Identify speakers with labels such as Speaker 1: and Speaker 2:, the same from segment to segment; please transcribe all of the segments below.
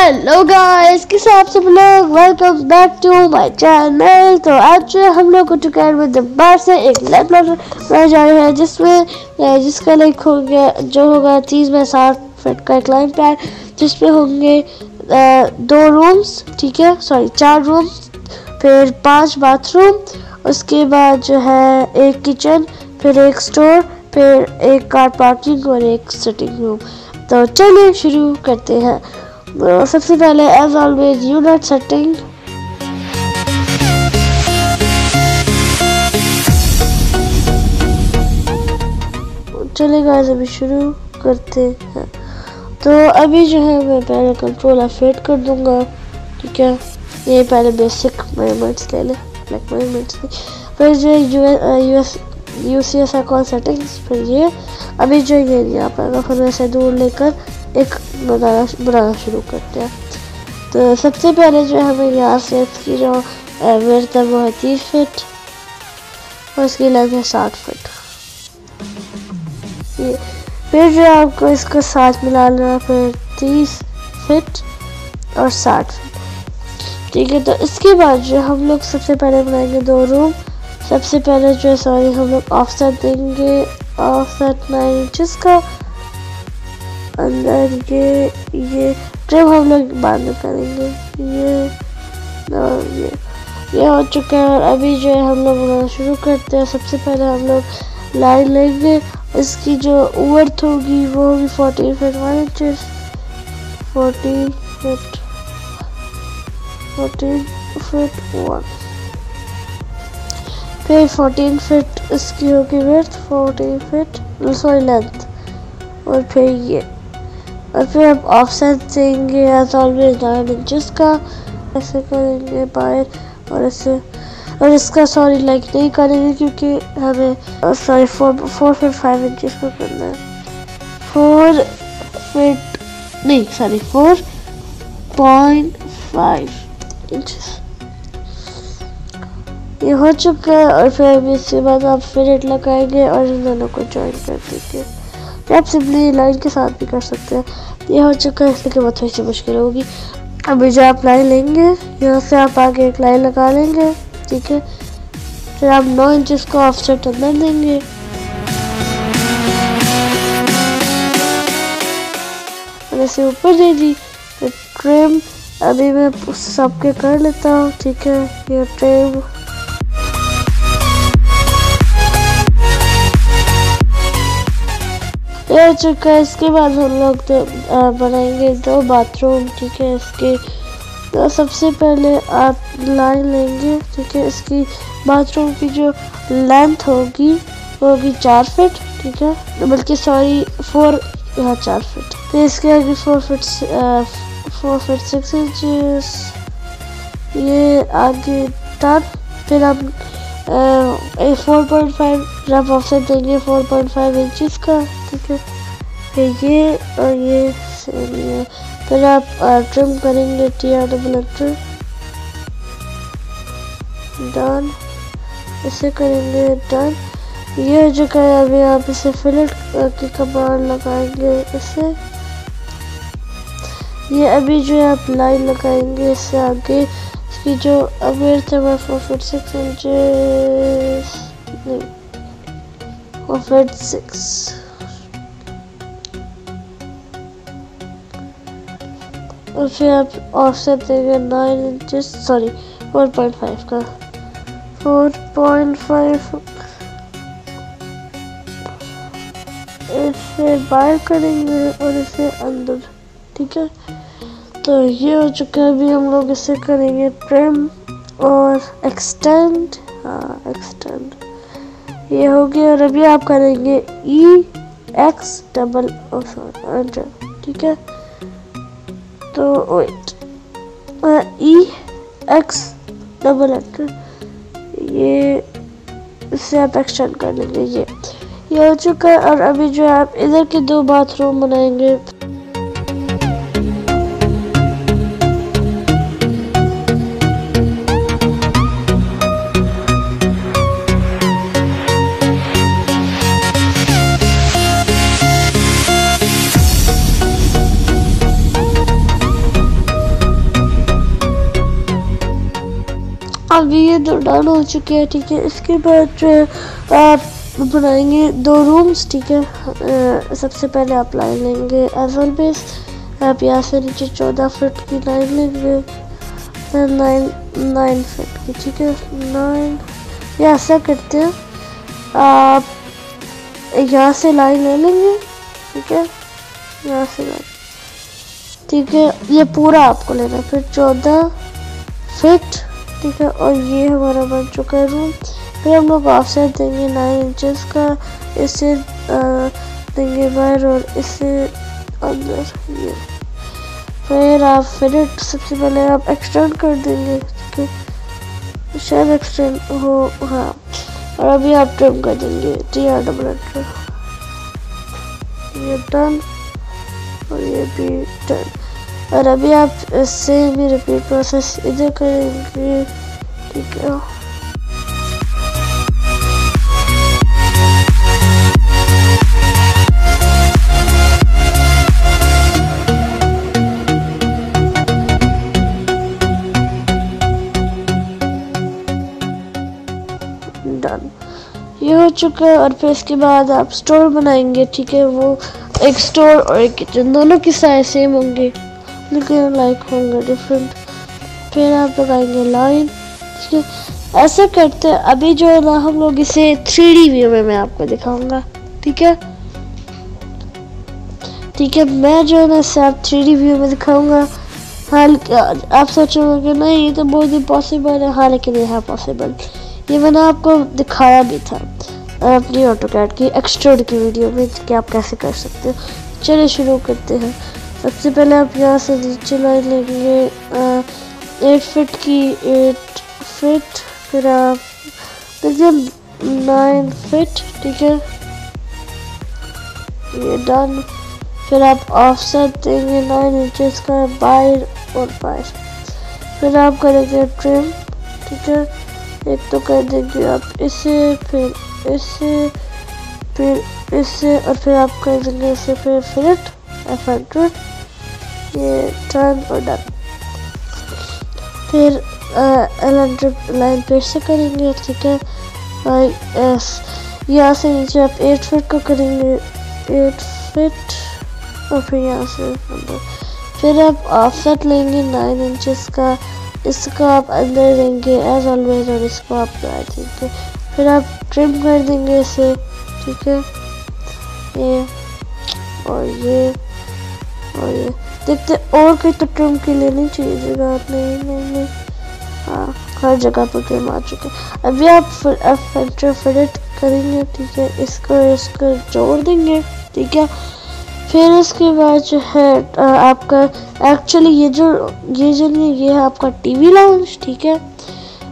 Speaker 1: Hello guys, किस आप सब लोग welcome back to my channel. तो आज जो है हम लोग AutoCAD में दोबारा से एक लैब बनाने जा रहे हैं जिसका लाइक हो गया जो होगा 30x60 फीट का एक लाइन प्लान, जिसमें होंगे 2 रूम्स, ठीक है, सॉरी 4 रूम्स, फिर 5 बाथरूम, उसके बाद जो है एक किचन, फिर एक स्टोर, फिर एक कार पार्किंग और एक सिटिंग रूम। तो चलिए शुरू करते हैं। सबसे पहले एज ऑलवेज यूनिट सेटिंग, चलेगा, अभी शुरू करते हैं। तो अभी जो है मैं पहले कंट्रोल F8 कर दूंगा, ठीक है। ये पहले बेसिक मेजरमेंट्स ले ले, ब्लैक मेजरमेंट्स, फिर जो UCS अकाउंट सेटिंग्स, फिर ये अभी जो ये यहाँ पर फिर वैसे दूर लेकर एक बनाना शुरू करते हैं। तो सबसे पहले जो हमें यहाँ से इसकी जो विड्थ है वो है 30 फीट और इसकी लेंथ है 60 फीट। ये फिर जो आपको इसको साथ मिला लेना, फिर 30 फीट और 60 फीट, ठीक है। तो इसके बाद जो हम लोग सबसे पहले बनाएंगे 2 रूम। सबसे पहले जो है हम लोग ऑफसेट देंगे, ऑफसेट 9 इंचेस का। अंदर ये ट्रिम हम लोग बाद में करेंगे। ये हो चुका है और अभी जो है हम लोग बनाना शुरू करते हैं। सबसे पहले हम लोग लाइन लेंगे, इसकी जो वर्थ होगी वो होगी 14 फीट 1 इंचेस, 14 फीट 1, फिर 14 फीट इसकी होगी विड्थ, 14 फीट सॉरी लेंथ, और फिर ये, और फिर हम ऑफसेट देंगे एज ऑलवेज 9 इंचेस का। ऐसे करेंगे बाहर और ऐसे, और इसका सॉरी लाइक नहीं करेंगे क्योंकि हमें सॉरी 4 फीट 5 इंचेस का करना है। 4 फीट नहीं सॉरी 4.5 इंचेस ये हो चुका है। और फिर इसके बाद आप फिलेट लगाएंगे और इन दोनों को ज्वाइन कर देंगे। आप सिंपली लाइन के साथ भी कर सकते हैं। ये हो चुका है, इसके बाद थोड़ी सी मुश्किल होगी। अभी जो आप लाइन लेंगे, यहाँ से आप आगे एक लाइन लगा लेंगे, ठीक है। फिर आप 9 इंचेस को ऑफसेट अंदर देंगे, और ऐसे ऊपर दे दी। फिर ट्रिम अभी मैं सबके कर लेता हूँ, ठीक है। ये ट्रिम हो चुका है। इसके बाद हम लोग बनाएंगे 2 बाथरूम, ठीक है। इसके तो सबसे पहले आप लाइन लेंगे, ठीक है। इसकी बाथरूम की जो लेंथ होगी वो होगी 4 फीट, ठीक है, बल्कि सॉरी 4 4 फीट। तो इसके आगे 4 फीट 6 इंचेस, ये आगे टन। फिर हम 4.5 रफ ऑफसेट देंगे 4.5 इंचेस का, ठीक है। फिर ये और ये सेम है। फिर आप ट्रिम करेंगे TR डबल एंटर, डन, इसे करेंगे डन। ये जो है अभी आप इसे फिलेट की कमांड लगाएंगे इसे। ये अभी जो है आप लाइन लगाएंगे इससे आगे, इसकी जो विड्थ है 4 फीट 6 इंचेस, नहीं 4 फीट 6, और फिर आप ऑफसेट देंगे 9 इंचेस सॉरी 4.5 का, 4.5 इसे बाहर करेंगे और इसे अंदर, ठीक है। तो ये हो चुका है। अभी हम लोग इसे करेंगे ट्रिम और एक्सटेंड, हाँ एक्सटेंड, ये हो गया। और अभी आप करेंगे EX डबल एंटर, ठीक है। तो वेट, EX डबल एंटर, ये इससे आप एक्सटेंड कर लेंगे। ये हो चुका है। और अभी जो आप इधर के 2 बाथरूम बनाएंगे। अभी ये दो डन हो चुके हैं, ठीक है। इसके बाद जो है आप बनाएंगे 2 रूम्स, ठीक है। सबसे पहले आप लाइन लेंगे एज ऑलवेज, आप यहाँ से नीचे 14 फीट की लाइन लेंगे, 9 फीट की, ठीक है। 9 ये ऐसा करते हैं, आप यहाँ से लाइन ले लेंगे, ठीक है, यहाँ से लाइन, ठीक है। ये पूरा आपको लेना है, फिर 14 फीट, ठीक है। और ये हमारा बन चुका है रूम। फिर हम लोग ऑफसेट देंगे 9 इंचेस का, इसे देंगे बाहर और इसे अंदर, ये। फिर आप फिट सबसे पहले आप एक्सटेंड कर देंगे, ठीक है, शायद एक्सटेंड हो, हाँ। और अभी आप ट्रिम कर देंगे TR ये डन और ये भी डन। और अभी आप इससे भी रिपीट प्रोसेस इधर करेंगे, ठीक है। डन, ये हो चुका है। और फिर इसके बाद आप स्टोर बनाएंगे, ठीक है। वो एक स्टोर और एक किचन, दोनों की साइज सेम होंगे लेकिन लाइक होंगे डिफरेंट। फिर आप लगाएंगे लाइन, ठीक है। ऐसे करते हैं। अभी जो है ना हम लोग इसे 3D व्यू में मैं आपको दिखाऊंगा, ठीक है, ठीक है। मैं जो है ना इसे आप 3D व्यू में दिखाऊंगा। हाँ, आप सोचोगे कि नहीं ये तो बहुत इम्पॉसिबल है, हाँ लेकिन ये है पॉसिबल। ये मैंने आपको दिखाया भी था अपनी AutoCAD की एक्सट्रूड की वीडियो में कि आप कैसे कर सकते हो। चलिए शुरू करते हैं। सबसे पहले आप यहाँ से नीचे लाइन लेंगे 8 फीट की, 8 फीट, फिर आप देखिए 9 फीट, ठीक है, ये डन। फिर आप ऑफसेट देंगे 9 इंचेस का बाहर और बाहर। फिर आप करेंगे ट्रिम, ठीक है। एक तो कर देंगे आप इसे, फिर इसे, फिर इसे, और फिर आप कर देंगे इसे, फिर फिट F100, ये टर्न और डन। फिर L100 लाइन फिर से करेंगे, ठीक है। यहाँ से नीचे आप 8 फीट का करेंगे, 8 फीट, और फिर यहाँ से अंदर। फिर आप ऑफसेट लेंगे 9 इंचेस का, इसका आप अंदर देंगे एज ऑलवेज और इसको आप बाहर देंगे। फिर आप ट्रिम कर देंगे इसे, ठीक है, ये और ये और ये। देखते और कहीं तो ट्रिम की लेनी चाहिए जगह, नहीं, हाँ हर जगह पर ट्रिम आ चुके। अभी आप F100 फिट करेंगे, ठीक है, इसको जोड़ देंगे, ठीक है। फिर उसके बाद जो है आपका एक्चुअली ये जो नहीं, ये है आपका टीवी लाउंज, ठीक है।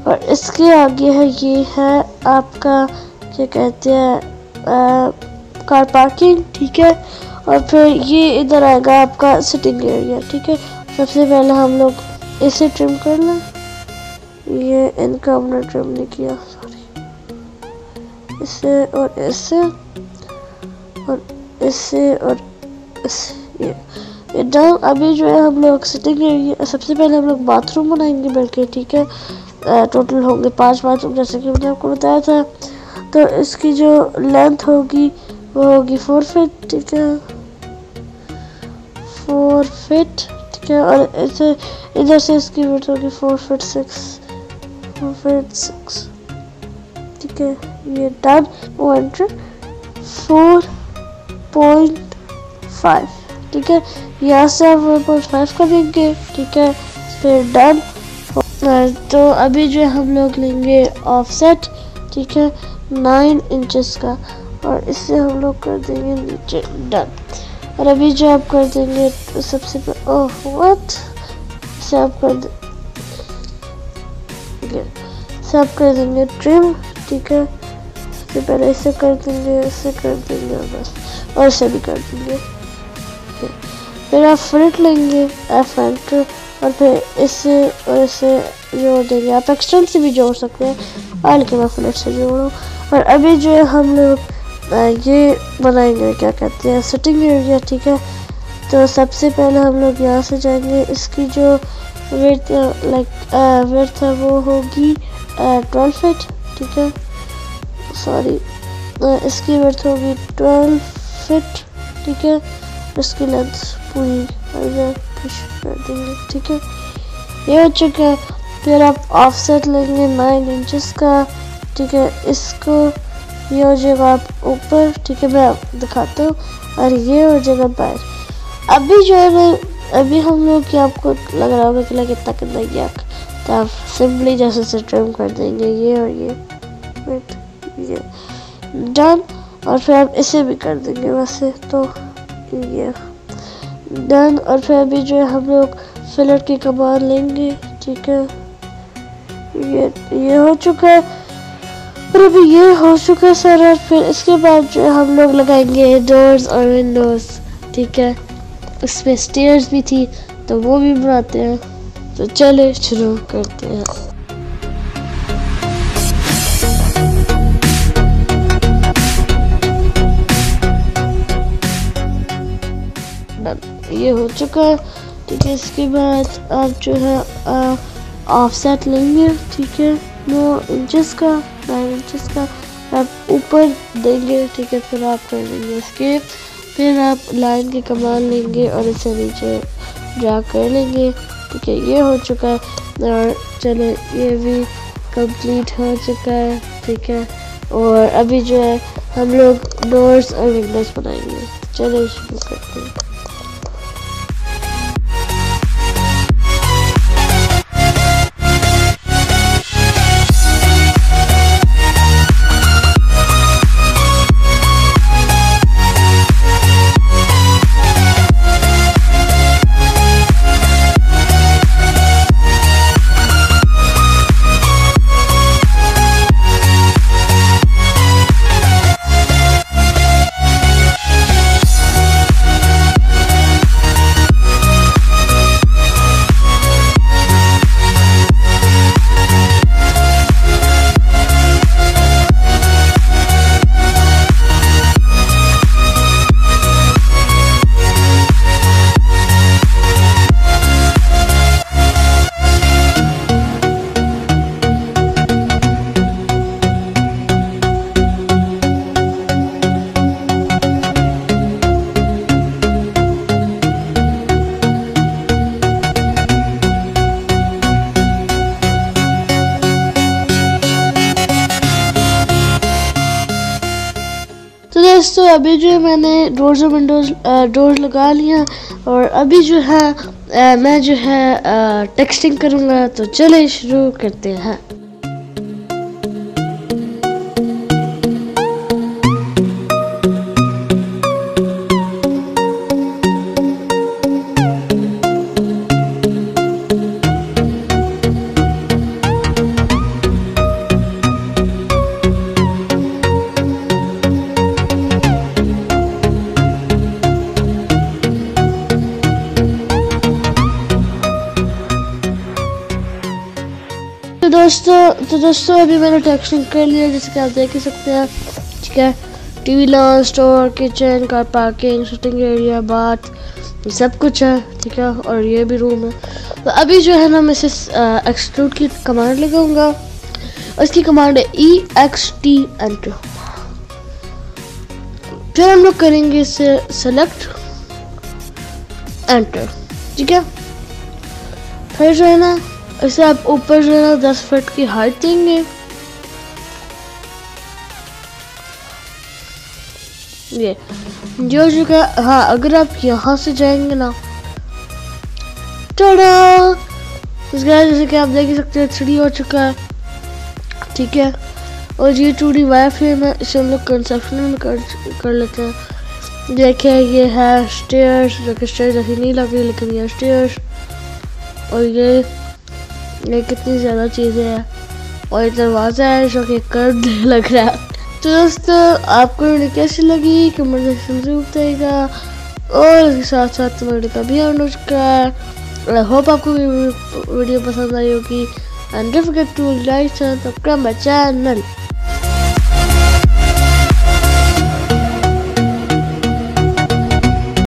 Speaker 1: और इसके आगे है, ये है आपका क्या कहते हैं कार पार्किंग, ठीक है। और फिर ये इधर आएगा आपका सिटिंग एरिया, ठीक है। सबसे पहले हम लोग इसे ट्रिम कर लें, ये इनका हमने ट्रिम नहीं किया, सॉरी। इसे और इसे और इसे और ये डन। अभी जो है हम लोग सिटिंग एरिया, सबसे पहले हम लोग बाथरूम बनाएंगे बल्कि, ठीक है। टोटल होंगे 5 बाथरूम जैसे कि मैंने आपको बताया था। तो इसकी जो लेंथ होगी वो होगी 4 फीट, ठीक है, 4 फीट, ठीक है। और इसे इधर से इसकी विड्थ होगी 4 फीट 6, ठीक है, ये डन। 4.5, ठीक है। यहाँ से आप 1.5 का देंगे, ठीक है, फिर डन। तो अभी जो हम लोग लेंगे ऑफसेट, ठीक है, 9 इंचेस का, और इससे हम लोग कर देंगे नीचे, डन। और अभी जो आप कर देंगे सबसे पहले, ओह व्हाट, इसे आप कर देंगे ट्रिम, ठीक है। सबसे पहले इसे कर देंगे, इसे कर देंगे और बस, और इसे भी कर देंगे। फिर आप फिट लेंगे F100 और फिर इसे और इसे जोड़ देंगे। आप एक्सटेंड से भी जोड़ सकते हैं, लेकिन मैं फिट से जोड़ूँ। और अभी जो है हम लोग ये बनाएंगे, क्या कहते हैं, सिटिंग एरिया, ठीक है। तो सबसे पहले हम लोग यहाँ से जाएंगे, इसकी जो विड्थ है वो होगी 12 फीट, ठीक है, सॉरी इसकी वर्थ होगी 12 फीट, ठीक है, इसकी लेंथ पूरी कर देंगे, ठीक है, ये हो चुका है। फिर आप ऑफसेट लेंगे 9 इंचेस का, ठीक है, इसको ये हो जाएगा आप ऊपर, ठीक है, मैं आपको दिखाता हूँ, और ये हो जाएगा बाहर। अभी जो है ना, अभी हम लोग की आपको लग रहा होगा कि कितना कितना गया, तो आप सिंपली जैसे से ट्रिम कर देंगे ये और ये डन, और फिर आप इसे भी कर देंगे वैसे तो ये डन। और फिर अभी जो है हम लोग फिलर की कमान लेंगे, ठीक है, ये हो चुका है, और अभी ये हो चुका है सर। और फिर इसके बाद जो है हम लोग लगाएंगे डोर्स और विंडोज, ठीक है, उसमें स्टेयर्स भी थी तो वो भी बनाते हैं, तो चले शुरू करते हैं। ये हो चुका है, ठीक है, इसके बाद आप जो है ऑफसेट लेंगे, ठीक है, 9 इंचेस का, 9 इंचेस का आप ऊपर देंगे, ठीक है, फिर आप कर देंगे इसके, फिर आप लाइन की कमान लेंगे और इसे नीचे ड्रा कर लेंगे, ठीक है, ये हो चुका है। और चलो ये भी कंप्लीट हो चुका है, ठीक है, और अभी जो है हम लोग डोर्स और विंडोज बनाएंगे, चलो शुरू करते हैं। दोस्तों अभी जो है मैंने डोर्स और विंडोज डोर्स लगा लिया, और अभी जो है मैं जो है टेक्सटिंग करूँगा, तो चले शुरू करते हैं। तो दोस्तों अभी मैंने टेक्सटिंग कर लिया, जैसे कि आप देख ही सकते हैं, ठीक है, TV launch, store, kitchen, car parking, sitting area, bath, सब कुछ है, ठीक है, और ये भी रूम है। तो अभी जो है ना मैं इसे एक्सट्रूड की कमांड लगाऊंगा, और इसकी कमांड है EXT एंटर। फिर हम लोग करेंगे इसे सेलेक्ट एंटर, ठीक है, फिर जो है ना इसे आप ऊपर जो है ना 10 फीट की हाइट देंगे, ये जो जगह, हाँ अगर आप यहाँ से जाएंगे ना, टाडा, जैसे कि आप देख ही सकते हैं 3D हो चुका है, ठीक है, और ये 2D वायर फ्रेम है, इसे हम लोग कंसेप्शन में कर लेते हैं। देखिए ये है स्टेयर्स, जो कि स्टेयर्स ऐसी नहीं लग रही, लेकिन ये स्टेयर्स, और ये कितनी ज़्यादा चीज़ें हैं, और दरवाज़ा है जो कि कर्व लग रहा है। तो दोस्तों आपको वीडियो कैसी लगी कमेंट सेक्शन में ज़रूर बताइएगा, और इसके साथ साथ वीडियो का भी एंड हो चुका है। आई होप आपको वीडियो पसंद आई होगी, and don't forget to like and subscribe my channel.